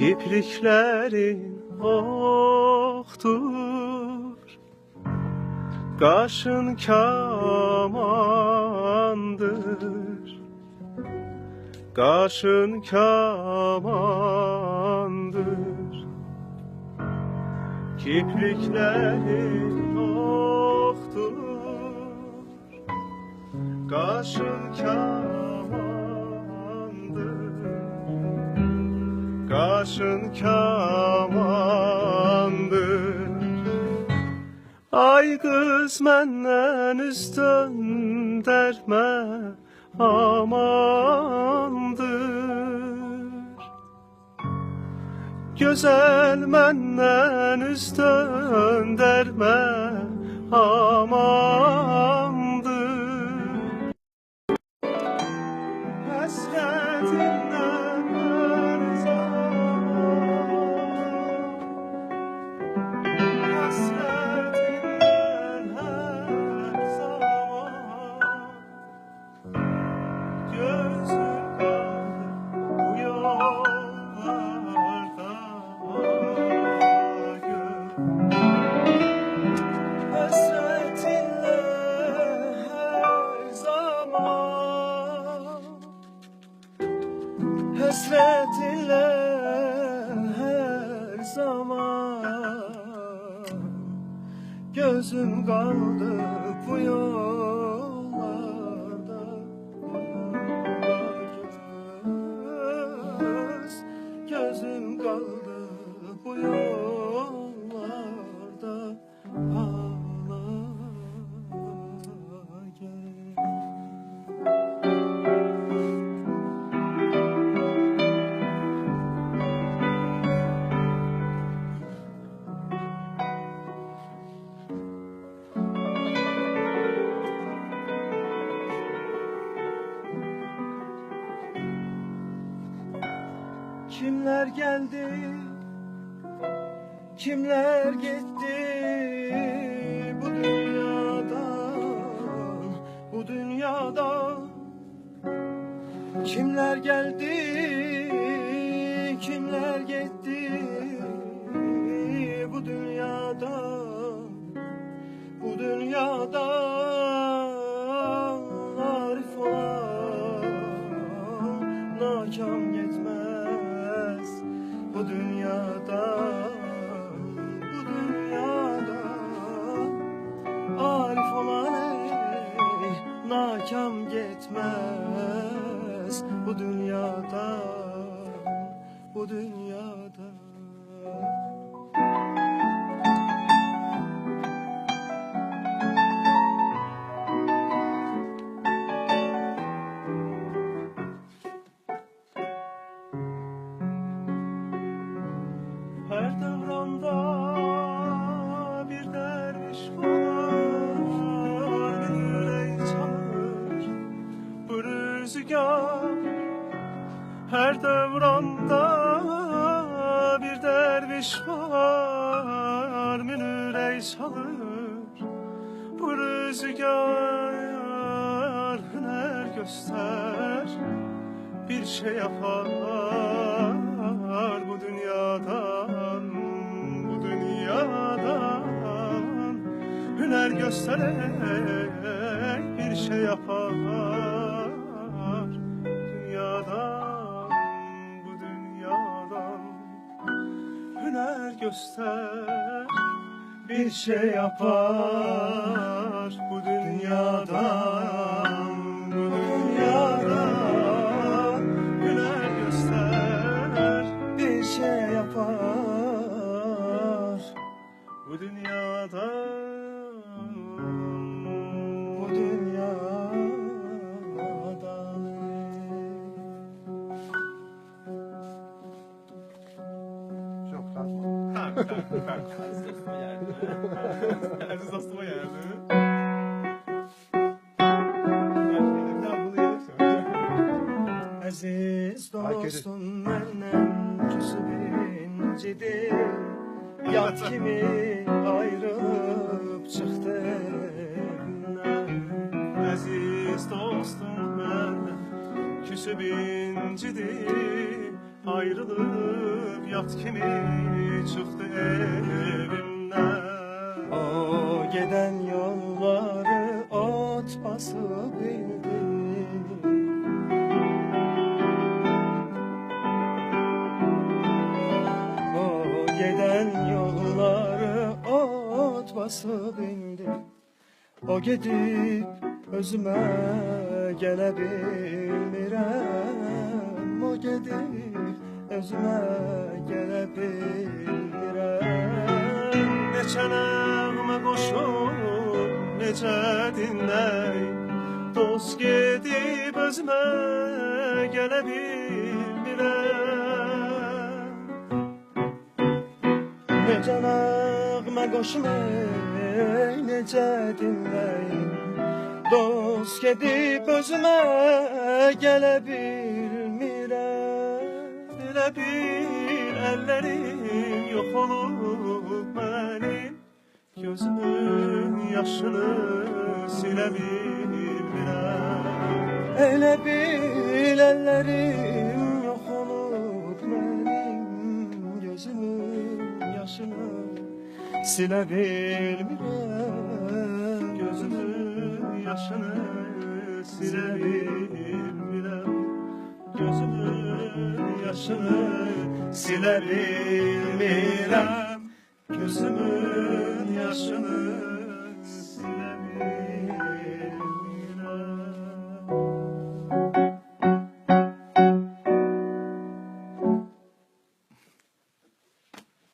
Kipriklerin oktur, kaşın kamandır, kaşın kamandır. Kipriklerin oktur, kaşın kamandır, kaşın kamandır. Ay kız menden üz döndərmə amandır. Gözəl menden üz döndərmə amandır. Həsrətindən hər zaman, həsrətindən hər zaman gözüm qaldı bu yollarda. Həsrətinlə hər zaman, həsrətinlə hər zaman gözüm qaldı bu yollarda. Gözüm qaldı bu yollarda. Ağla gel. Kimler geldi, kimler gitti bu dünyadan, bu dünyadan. Kimler geldi, kimler gitti bu dünyadan, bu dünyadan. Arif olan nakam gitmez bu dünyadan, bu dünyadan. Arif olan nakam gitmez bu dünyadan, bu dünyadan. Her devranda bir derviş var, bir yürek çalır bu rüzgar. Her devranda bir derviş var, bir yürek çalır bu rüzgar. Hüner göster, bir şey yapar bu dünyadan, bu dünyadan. Hüner göstererek bir şey yapar dünyadan, bu dünyadan. Hüner göster, bir şey yapar bu dünyadan, bu dünyadan. Hüner göster, bir şey yapar bu dünyadan, bu dünyadan. Çok tatlı. Aziz dostuma geldi. Aziz dostuma geldi. Aziz dostum menden küsüp incidir, yat kimi ayrılıp çıktı günler. Aziz dostum menden küsüp incidir, ayrılıp yat kimi çıktı evimden. O giden yolları ot basıp indi. O giden yolları ot basıp indi. O gidip özüme gelebilmirəm. O gidip özüme gelebilmirəm. Neçə nəğmə qoşub, necə dinləy. Dost gedib özüme gelebilmirəm. Necə nəğmə qoşum, necə dinləyim. Dost gedib özümə gələ bilmirəm. Elə bil əllərim yox olub mənim. Gözümün yaşını silə bilmirəm. Elə bil əllərim yox olub mənim. Gözümün yaşını silə bilmirəm. Gözümün yaşını silə bilmirəm. Gözümün yaşını silə bilmirəm. Gözümün yaşını